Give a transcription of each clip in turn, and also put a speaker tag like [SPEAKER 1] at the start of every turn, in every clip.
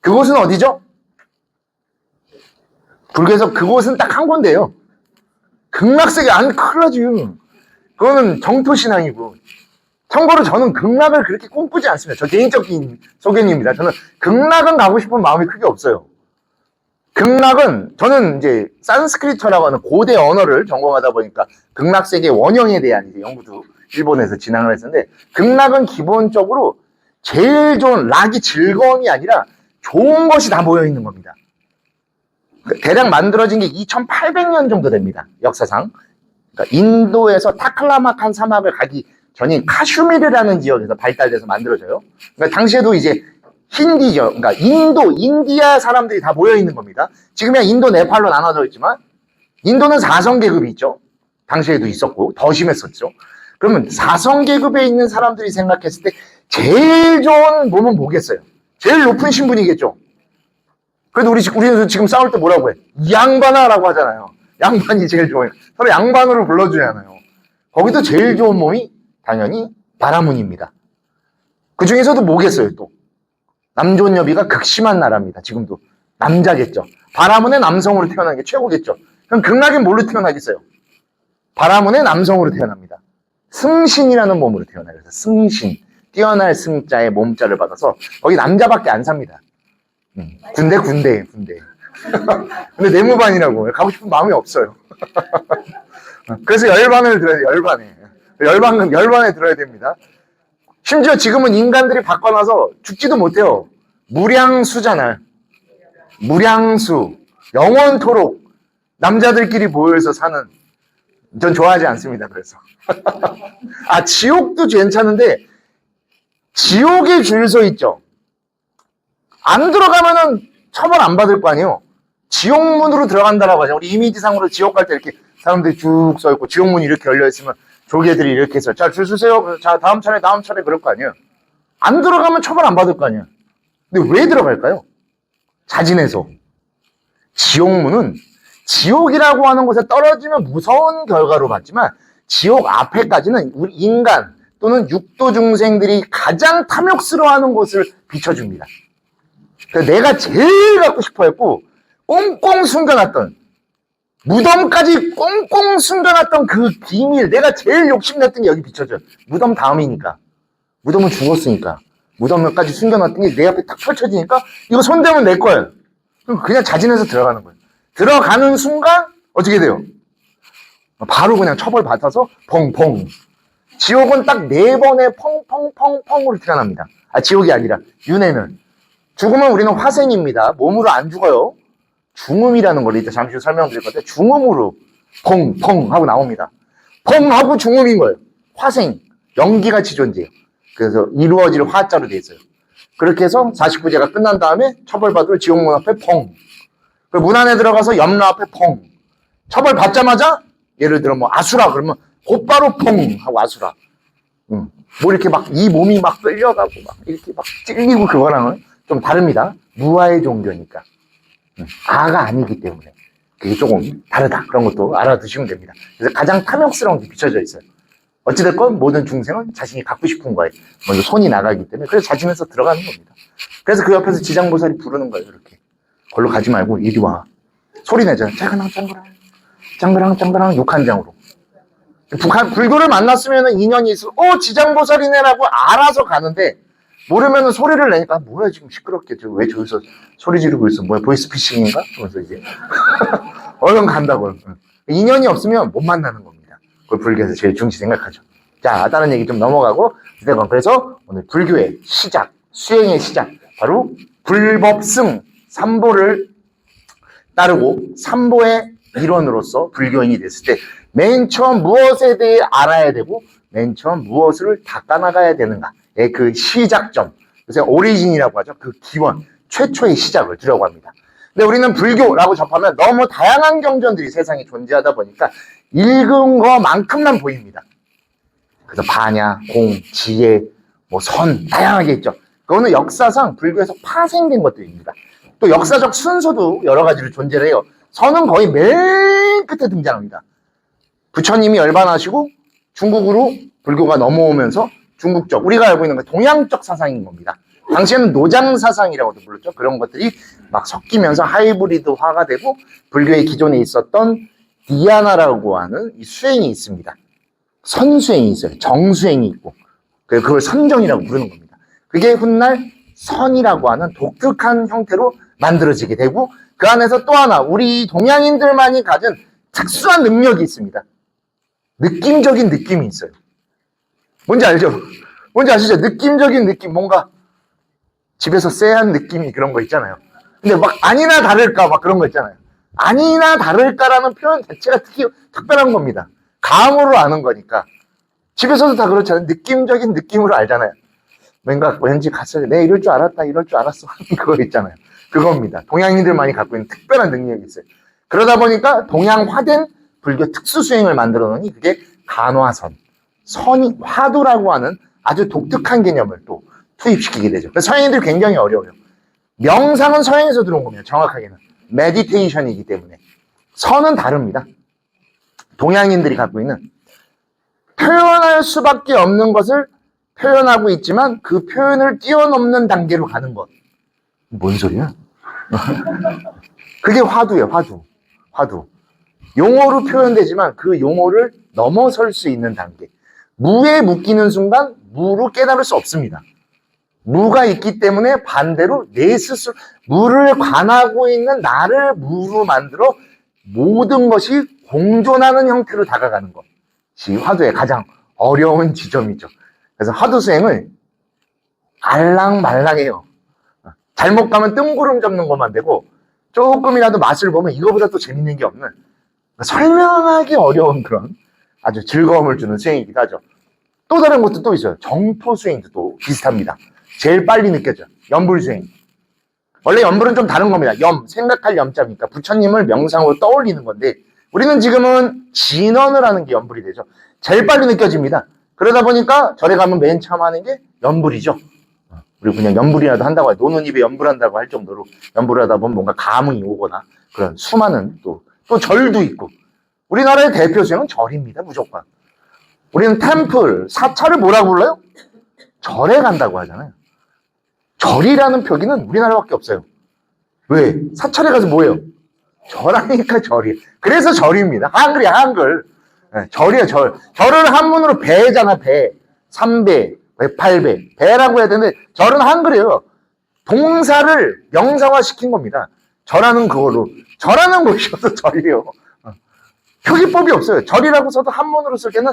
[SPEAKER 1] 그곳은 어디죠? 불교에서 그곳은 딱 한 군데예요. 극락세계. 안 큰일 나지. 그거는 정토신앙이고. 참고로 저는 극락을 그렇게 꿈꾸지 않습니다. 저 개인적인 소견입니다. 저는 극락은 가고 싶은 마음이 크게 없어요. 극락은 저는 이제 산스크리트라고 하는 고대 언어를 전공하다 보니까 극락세계 원형에 대한 이제 연구도 일본에서 진행을 했었는데, 극락은 기본적으로 제일 좋은 락이 즐거움이 아니라 좋은 것이 다 모여 있는 겁니다. 대략 만들어진 게 2800년 정도 됩니다. 역사상. 그러니까 인도에서 타클라마칸 사막을 가기 전인 카슈미르라는 지역에서 발달돼서 만들어져요. 그러니까 당시에도 이제 힌디죠. 그러니까 인디아 사람들이 다 모여 있는 겁니다. 지금이야 인도, 네팔로 나눠져 있지만 인도는 4성 계급이 있죠. 당시에도 있었고 더 심했었죠. 그러면 4성 계급에 있는 사람들이 생각했을 때 제일 좋은 몸은 뭐겠어요? 제일 높은 신분이겠죠. 그래도 우리는 지금 싸울 때 뭐라고 해? 이 양반아라고 하잖아요. 양반이 제일 좋아요. 서로 양반으로 불러주잖아요. 거기도 제일 좋은 몸이 당연히 바라문입니다. 그 중에서도 뭐겠어요, 또? 남존여비가 극심한 나라입니다. 지금도. 남자겠죠. 바라문의 남성으로 태어난 게 최고겠죠. 그럼 극락엔 뭘로 태어나겠어요? 바라문의 남성으로 태어납니다. 승신이라는 몸으로 태어나요. 그래서 승신. 뛰어날 승자의 몸자를 받아서 거기 남자밖에 안 삽니다. 군대. 근데 내무반이라고 가고 싶은 마음이 없어요. 그래서 열반을 들어야 돼요. 열반에 들어야 됩니다. 심지어 지금은 인간들이 바꿔놔서 죽지도 못해요. 무량수잖아요. 무량수. 영원토록 남자들끼리 모여서 사는. 전 좋아하지 않습니다. 그래서. 지옥도 괜찮은데 지옥에 줄 서 있죠. 안 들어가면은 처벌 안 받을 거 아니에요. 지옥문으로 들어간다라고 하죠. 우리 이미지상으로 지옥 갈 때 이렇게 사람들이 쭉 서 있고 지옥문이 이렇게 열려 있으면 조개들이 이렇게 해서 자, 줄 서세요. 자, 다음 차례 그럴 거 아니에요. 안 들어가면 처벌 안 받을 거 아니에요. 근데 왜 들어갈까요? 자진해서. 지옥문은 지옥이라고 하는 곳에 떨어지면 무서운 결과로 봤지만 지옥 앞에까지는 우리 인간 또는 육도 중생들이 가장 탐욕스러워하는 곳을 비춰줍니다. 그래서 내가 제일 갖고 싶어 했고 꽁꽁 숨겨놨던, 무덤까지 꽁꽁 숨겨놨던 그 비밀, 내가 제일 욕심냈던 게 여기 비춰져요. 무덤 다음이니까. 무덤은 죽었으니까. 무덤까지 숨겨놨던 게 내 앞에 딱 펼쳐지니까 이거 손대면 내 거예요. 그럼 그냥 자진해서 들어가는 거예요. 들어가는 순간 어떻게 돼요? 바로 그냥 처벌 받아서 펑펑. 지옥은 딱 4번의 펑펑펑펑으로 태어납니다. 지옥이 아니라 윤회는. 죽으면 우리는 화생입니다. 몸으로 안 죽어요. 중음이라는 걸 이따 잠시 후 설명드릴 건데 중음으로 펑펑 하고 나옵니다. 펑 하고 중음인 거예요. 화생, 연기같이 존재해요. 그래서 이루어질 화자로 돼 있어요. 그렇게 해서 49제가 끝난 다음에 처벌받으러 지옥문 앞에 펑. 그 문 안에 들어가서 염라 앞에 펑. 처벌 받자마자 예를 들어 뭐 아수라 그러면 곧바로 펑 하고 아수라. 뭐 이렇게 막 이 몸이 막 끌려가고 막 이렇게 막 찔리고 그거랑은 좀 다릅니다. 무아의 종교니까. 아가 아니기 때문에 그게 조금 다르다. 그런 것도 알아두시면 됩니다. 그래서 가장 탐욕스러운 게 비춰져 있어요. 어찌됐건 모든 중생은 자신이 갖고 싶은 거에 먼저 손이 나가기 때문에 그래서 자진해서 들어가는 겁니다. 그래서 그 옆에서 지장보살이 부르는 거예요. 이렇게. 걸로 가지 말고 이리 와. 소리 내잖아요. 짱그랑 6한장으로. 불교를 만났으면 인연이 있어. 지장보살이네라고 알아서 가는데 모르면은 소리를 내니까 뭐야 지금 시끄럽게 왜 저기서 소리 지르고 있어. 뭐야 보이스피싱인가? 그러면서 이제 얼른 간다고요. 인연이 없으면 못 만나는 겁니다. 그걸 불교에서 제일 중시 생각하죠. 자, 다른 얘기 좀 넘어가고 그래서 오늘 불교의 시작, 수행의 시작 바로 불법승 삼보를 따르고 삼보의 일원으로서 불교인이 됐을 때 맨 처음 무엇에 대해 알아야 되고 맨 처음 무엇을 닦아나가야 되는가의 그 시작점, 그래서 오리진이라고 하죠. 그 기원, 최초의 시작을 두려고 합니다. 근데 우리는 불교라고 접하면 너무 다양한 경전들이 세상에 존재하다 보니까 읽은 것만큼만 보입니다. 그래서 반야, 공, 지혜, 선 다양하게 있죠. 그거는 역사상 불교에서 파생된 것들입니다. 또 역사적 순서도 여러 가지로 존재를 해요. 선은 거의 맨 끝에 등장합니다. 부처님이 열반하시고 중국으로 불교가 넘어오면서 중국적, 우리가 알고 있는 건 동양적 사상인 겁니다. 당시에는 노장사상이라고도 불렀죠. 그런 것들이 막 섞이면서 하이브리드화가 되고 불교의 기존에 있었던 디아나라고 하는 이 수행이 있습니다. 선수행이 있어요. 정수행이 있고 그걸 선정이라고 부르는 겁니다. 그게 훗날 선이라고 하는 독특한 형태로 만들어지게 되고 그 안에서 또 하나 우리 동양인들만이 가진 특수한 능력이 있습니다. 느낌적인 느낌이 있어요. 뭔지 알죠? 뭔지 아시죠? 느낌적인 느낌, 뭔가 집에서 쎄한 느낌이 그런 거 있잖아요. 근데 막 아니나 다를까 막 그런 거 있잖아요. 아니나 다를까라는 표현 자체가 특별한 겁니다. 감으로 아는 거니까. 집에서도 다 그렇잖아요. 느낌적인 느낌으로 알잖아요. 뭔가 왠지 갔어요. 내가 이럴 줄 알았다, 이럴 줄 알았어. 그거 있잖아요. 그겁니다. 동양인들만이 갖고 있는 특별한 능력이 있어요. 그러다 보니까 동양화된 불교 특수 수행을 만들어 놓으니 그게 간화선, 선이 화두라고 하는 아주 독특한 개념을 또 투입시키게 되죠. 그래서 서양인들이 굉장히 어려워요. 명상은 서양에서 들어온 겁니다. 정확하게는. 메디테이션이기 때문에. 선은 다릅니다. 동양인들이 갖고 있는 표현할 수밖에 없는 것을 표현하고 있지만 그 표현을 뛰어넘는 단계로 가는 것. 뭔 소리야? 그게 화두예요, 화두. 화두. 용어로 표현되지만 그 용어를 넘어설 수 있는 단계. 무에 묶이는 순간 무로 깨달을 수 없습니다. 무가 있기 때문에 반대로 내 스스로 무를 관하고 있는 나를 무로 만들어 모든 것이 공존하는 형태로 다가가는 것이 화두의 가장 어려운 지점이죠. 그래서 화두 수행을 알랑말랑해요. 잘못 가면 뜬구름 잡는 것만 되고 조금이라도 맛을 보면 이거보다 또 재밌는 게 없는 설명하기 어려운 그런 아주 즐거움을 주는 수행이기도 하죠. 또 다른 것도 또 있어요. 정토 수행도 또 비슷합니다. 제일 빨리 느껴져. 염불 수행. 원래 염불은 좀 다른 겁니다. 생각할 염자니까 부처님을 명상으로 떠올리는 건데 우리는 지금은 진언을 하는 게 염불이 되죠. 제일 빨리 느껴집니다. 그러다 보니까 절에 가면 맨 처음 하는 게 염불이죠. 우리 그냥 염불이라도 한다고 노는 입에 염불한다고 할 정도로 염불을 하다 보면 뭔가 감흥이 오거나 그런 수많은 또 절도 있고 우리나라의 대표 수행은 절입니다. 무조건. 우리는 템플, 사찰을 뭐라고 불러요? 절에 간다고 하잖아요. 절이라는 표기는 우리나라밖에 없어요. 왜? 사찰에 가서 뭐예요? 절하니까 절이에요. 그래서 절입니다. 한글이야, 한글. 네, 절이에요, 절. 절을 한문으로 배잖아, 배. 3배, 8배. 배라고 해야 되는데, 절은 한글이에요. 동사를 명사화 시킨 겁니다. 절하는 그걸로. 절하는 것이어도 절이에요. 표기법이 없어요. 절이라고 써도 한문으로 쓸 때는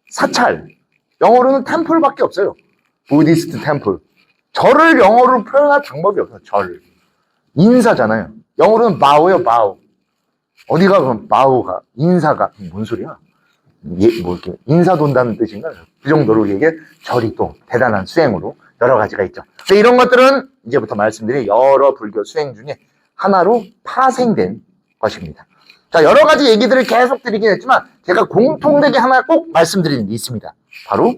[SPEAKER 1] 사찰. 영어로는 템플밖에 없어요. 부디스트 템플. 절을 영어로 표현할 방법이 없어요. 절. 인사잖아요. 영어로는 바오예요, 바오. 어디가 그럼 바오가, 인사가, 뭔 소리야? 이렇게 인사 돈다는 뜻인가? 그 정도로 이게 절이 또 대단한 수행으로 여러 가지가 있죠. 근데 이런 것들은 이제부터 말씀드린 여러 불교 수행 중에 하나로 파생된 것입니다. 자, 여러 가지 얘기들을 계속 드리긴 했지만 제가 공통되게 하나 꼭 말씀드리는 게 있습니다. 바로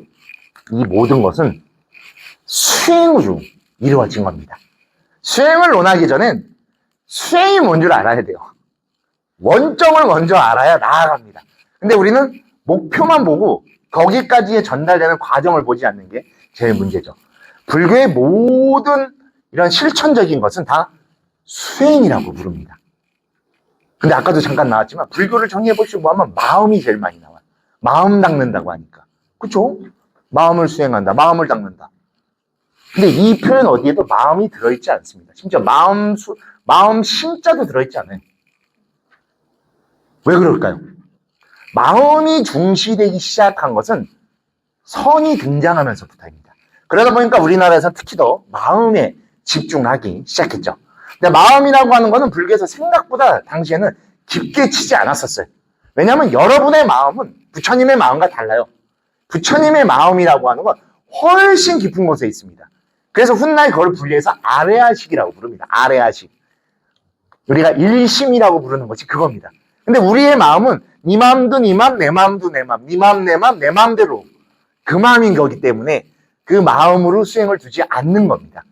[SPEAKER 1] 이 모든 것은 수행으로 이루어진 겁니다. 수행을 논하기 전엔 수행이 뭔 줄 알아야 돼요. 원점을 먼저 알아야 나아갑니다. 근데 우리는 목표만 보고 거기까지에 전달되는 과정을 보지 않는 게 제일 문제죠. 불교의 모든 이런 실천적인 것은 다 수행이라고 부릅니다. 근데 아까도 잠깐 나왔지만 불교를 정리해보시고 하면 마음이 제일 많이 나와요. 마음 닦는다고 하니까. 그쵸? 마음을 수행한다. 마음을 닦는다. 근데 이 표현 어디에도 마음이 들어있지 않습니다. 심지어 마음 심자도 들어있지 않아요. 왜 그럴까요? 마음이 중시되기 시작한 것은 선이 등장하면서부터입니다. 그러다 보니까 우리나라에서 특히 더 마음에 집중하기 시작했죠. 근데 마음이라고 하는 거는 불교에서 생각보다 당시에는 깊게 치지 않았었어요. 왜냐하면 여러분의 마음은 부처님의 마음과 달라요. 부처님의 마음이라고 하는 건 훨씬 깊은 곳에 있습니다. 그래서 훗날 그걸 분리해서 아레아식이라고 부릅니다. 아레아식. 우리가 일심이라고 부르는 것이 그겁니다. 근데 우리의 마음은 네 마음도 네 마음, 내 마음도 내 마음, 네 마음 내 마음, 내 마음대로 그 마음인 거기 때문에 그 마음으로 수행을 두지 않는 겁니다.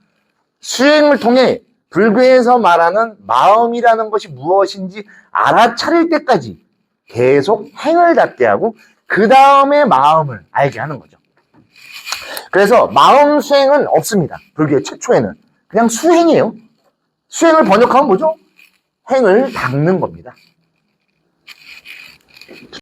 [SPEAKER 1] 수행을 통해 불교에서 말하는 마음이라는 것이 무엇인지 알아차릴 때까지 계속 행을 닿게 하고 그 다음에 마음을 알게 하는 거죠. 그래서 마음 수행은 없습니다. 불교의 최초에는. 그냥 수행이에요. 수행을 번역하면 뭐죠? 행을 닦는 겁니다.